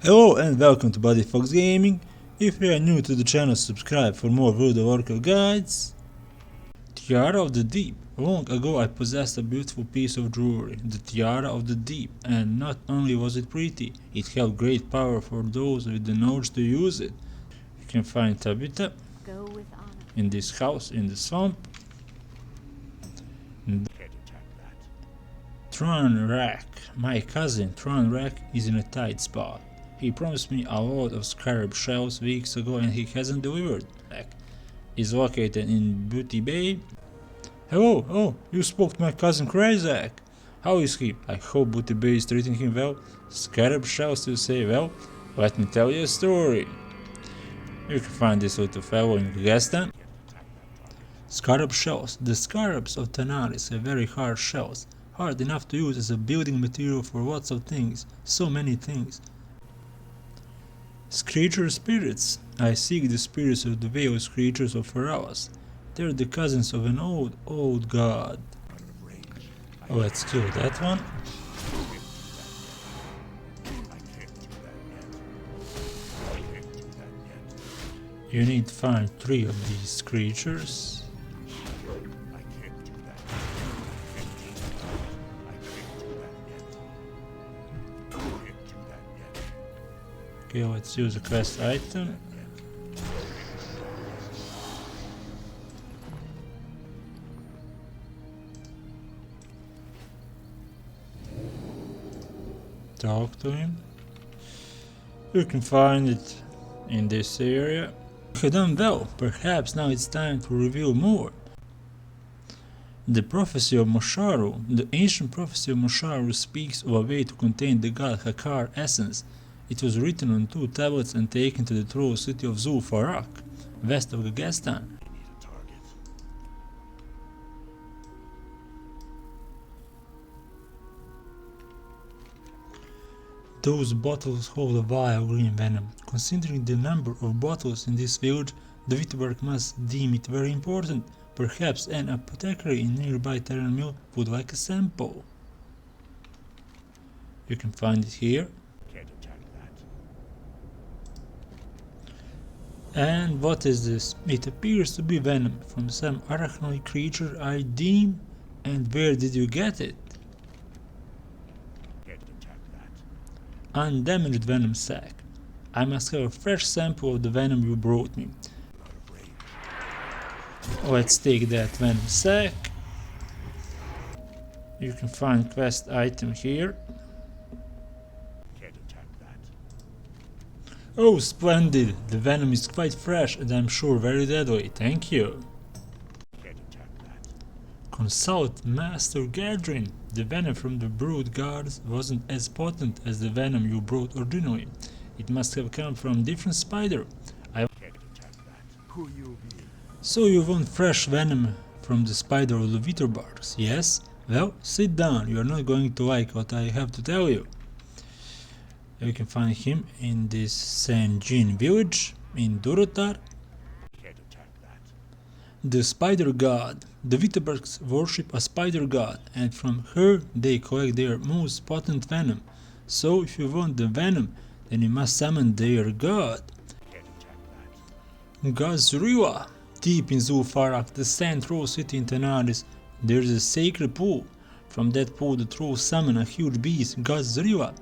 Hello and welcome to BloodyFox Gaming. If you are new to the channel, subscribe for more World of Warcraft guides. Tiara of the Deep. Long ago I possessed a beautiful piece of jewelry, the Tiara of the Deep, and not only was it pretty, it held great power for those with the knowledge to use it. You can find Tabitha in this house in the swamp. Zul'Farrak. My cousin Zul'Farrak is in a tight spot. He promised me a lot of scarab shells weeks ago and he hasn't delivered. Is located in Beauty Bay. Hello, oh, you spoke to my cousin Krayzak. How is he? I hope Beauty Bay is treating him well. Scarab shells, you say? Well, let me tell you a story. You can find this little fellow in Gahz'rilla. Scarab shells. The scarabs of Tanaris are very hard shells, hard enough to use as a building material for lots of things, so many things. Screecher spirits. I seek the spirits of the veiled creatures of Pharaohs. They're the cousins of an old god. Let's kill that one. You need to find 3 of these creatures. Okay, let's use a quest item. Talk to him. You can find it in this area. You have done well. Perhaps now it's time to reveal more. The prophecy of Mosharu. The ancient prophecy of Mosharu speaks of a way to contain the god Hakar essence. It was written on 2 tablets and taken to the troll city of Zul'Farrak, west of Gahz'rilla. Those bottles hold a vile green venom. Considering the number of bottles in this village, the Witwerk must deem it very important. Perhaps an apothecary in nearby Terran Mill would like a sample. You can find it here. And what is this? It appears to be venom from some arachnoid creature, I deem. And where did you get it? Undamaged venom sac. I must have a fresh sample of the venom you brought me. Let's take that venom sac. You can find quest item here. Oh, splendid! The venom is quite fresh and I'm sure very deadly. Thank you. Consult Master Gadrin. The venom from the brood guards wasn't as potent as the venom you brought originally. It must have come from different spider. So you want fresh venom from the spider of the Witterbarks, yes? Well, sit down. You are not going to like what I have to tell you. You can find him in this St. Jean village in Durotar. The spider god. The Witterbarks worship a spider god, and from her they collect their most potent venom. So if you want the venom, then you must summon their god. Gahz'rilla. Deep in Zul'Farrak, the sand troll city in Tanaris, there is a sacred pool. From that pool the trolls summon a huge beast, Gahz'rilla.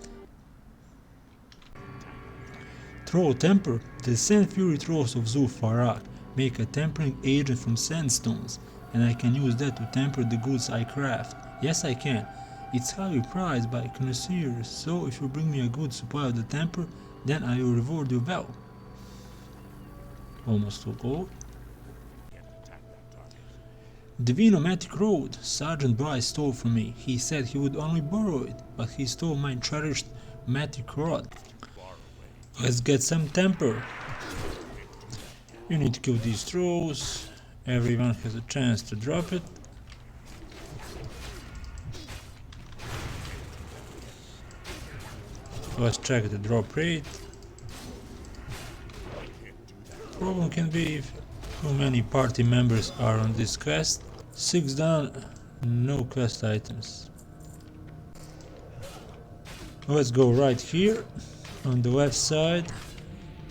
Troll temper. The sand fury trolls of Zul'Farrak make a tempering agent from sandstones, and I can use that to temper the goods I craft. Yes, I can. It's highly prized by connoisseurs, so if you bring me a good supply of the temper, then I will reward you well. Almost to gold. The Venomatic Road. Sergeant Bryce stole from me. He said he would only borrow it, but he stole my cherished Matic Rod. Let's get some temper. You need to kill these trolls. Everyone has a chance to drop it. Let's check the drop rate. Problem can be if too many party members are on this quest. 6 down, no quest items. Let's go right here. On the left side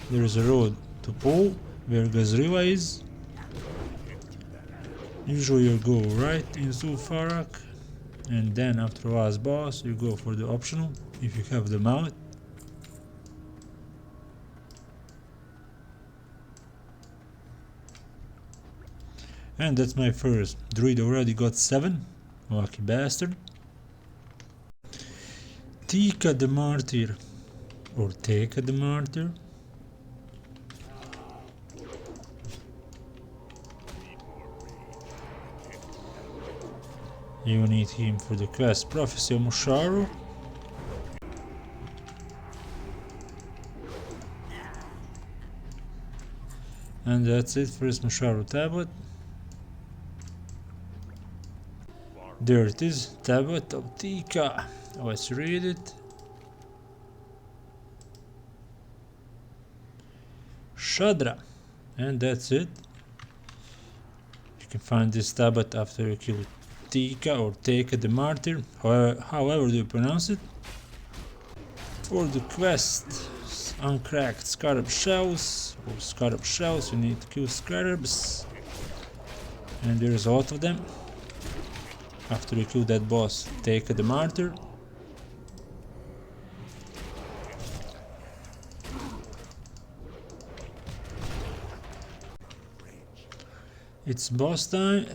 there is a road to Pool where Gahz'rilla is. Usually you go right in Zul'Farrak, and then after the last boss you go for the optional if you have the mallet. And that's my first. Druid already got 7. Lucky bastard. Tika the Martyr, or Teka the Martyr. You need him for the quest Prophecy of Musharu. And that's it for this Musharu tablet. There it is, tablet of Tika. Let's read it. Shadra. And that's it. You can find this tablet after you kill Tika or Teka the Martyr, however do you pronounce it. For the quest Uncracked Scarab Shells, or Scarab Shells, you need to kill Scarabs. And there's a lot of them. After you kill that boss, Teka the Martyr. It's boss time.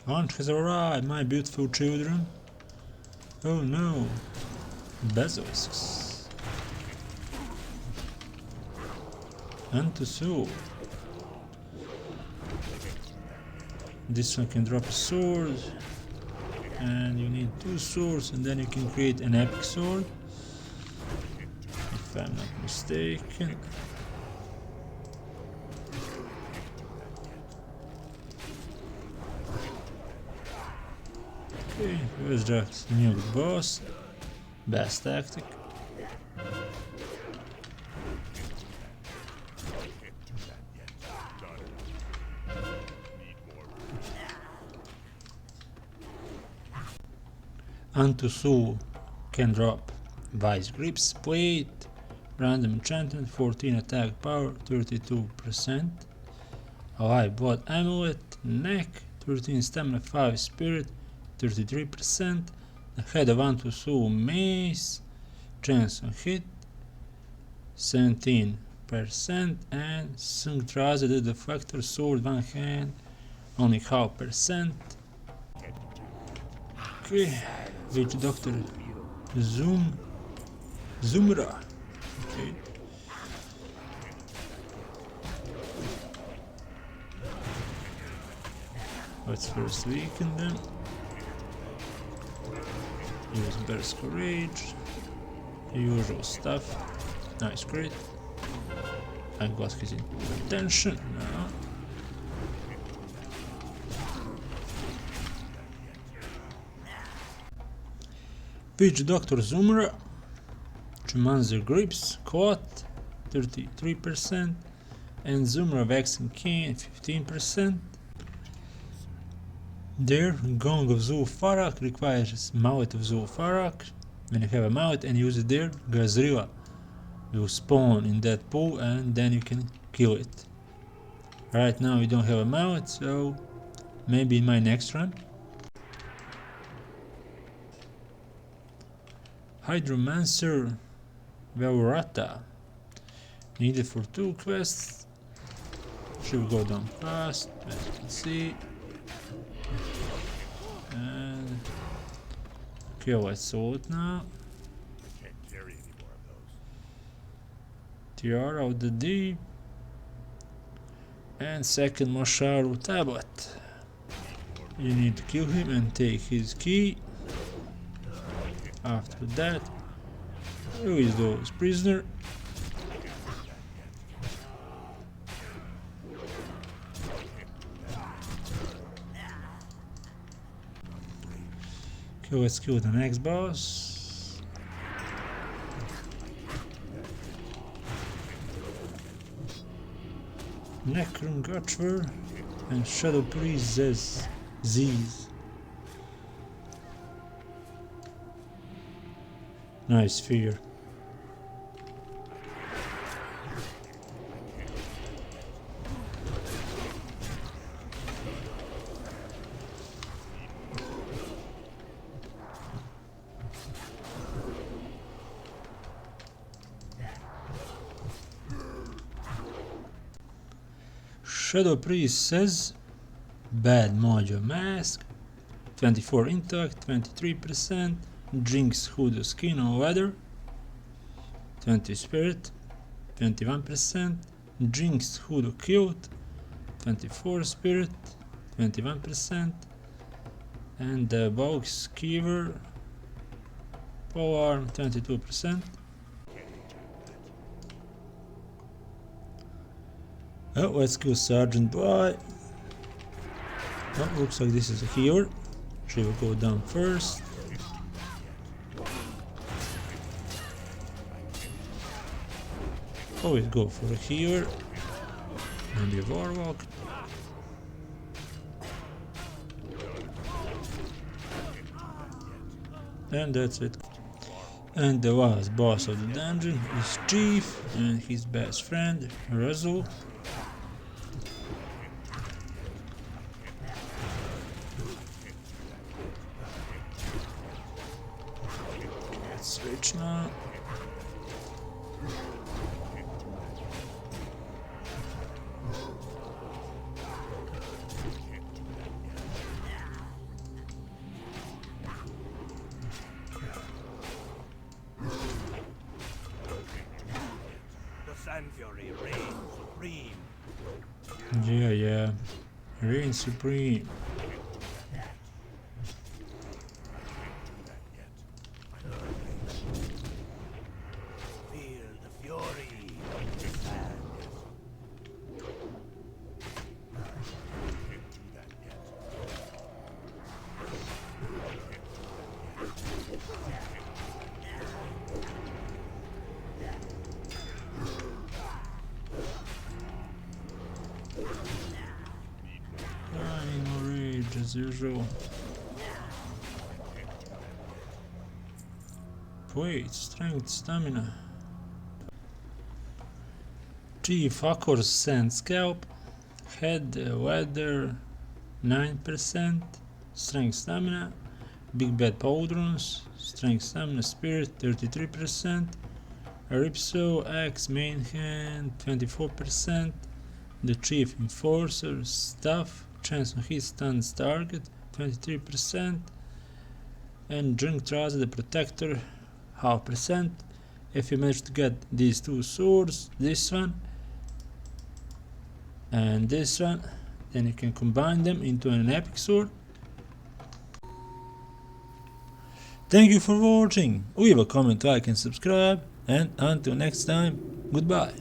Lunch has arrived, my beautiful children. Oh no. Bezoisks. And to soul. This one can drop a sword. And you need 2 swords, and then you can create an epic sword. If I'm not mistaken. Okay, where's that new boss? Best tactic. Antusu can drop Vice Grips, Plate, Random Enchantment, 14 attack power, 32%. Alive Blood Amulet, Neck, 13 Stamina, 5 Spirit, 33%. The head of Antusu Mace, chance on hit, 17%. And Sungtraza the Deflector Sword, one hand, only half percent. Okay. Witch Doctor Zumra. Okay. Let's first weaken them. Use Burst Courage. The usual stuff. Nice crit. I got his attention now. Witch Doctor Zumra, Chumanzer Grips, Caught, 33%, and Zumra Vaccine Cane, 15%. There, Gong of Zul'Farrak requires Mallet of Zul'Farrak. When you have a mallet and use it there, Gahz'rilla will spawn in that pool and then you can kill it. Right now we don't have a mallet, so maybe in my next run. Hydromancer Velrata, needed for 2 quests. Should go down fast, as you can see. And okay, let's sort now. Tiara of the Deep and second Musharu tablet. You need to kill him and take his key. After that, who is those prisoner? Okay, let's kill the next boss. Necron Gotchver and Shadow Priest Z's. Nice fear. Shadow Priest says Bad Mojo Mask, 24 intellect, 23%, drinks hoodoo skin or weather, 20 spirit, 21%, drinks hoodoo kilt, 24 spirit, 21%, and the box keeper power 22%. Oh, let's go Sergeant Boy. Oh, looks like this is a healer. She will go down first. Always go for a healer. Maybe a warlock. And that's it. And the last boss of the dungeon is Chief and his best friend Russell. Let's switch now. Yeah, reign supreme. Feel the fury. As usual. Weight, strength, stamina. Chief Akkor's Sand Scalp. Head, weather 9%. Strength, stamina. Big Bad Pauldrons. Strength, stamina, spirit 33%. Ripso, axe, main hand 24%. The Chief Enforcer, staff. Chance on hit stuns target 23%, and Drink Trouser the Protector 0.5%. If you manage to get these two swords, this one and this one, then you can combine them into an epic sword. Thank you for watching. Leave a comment, like and subscribe, and until next time, goodbye.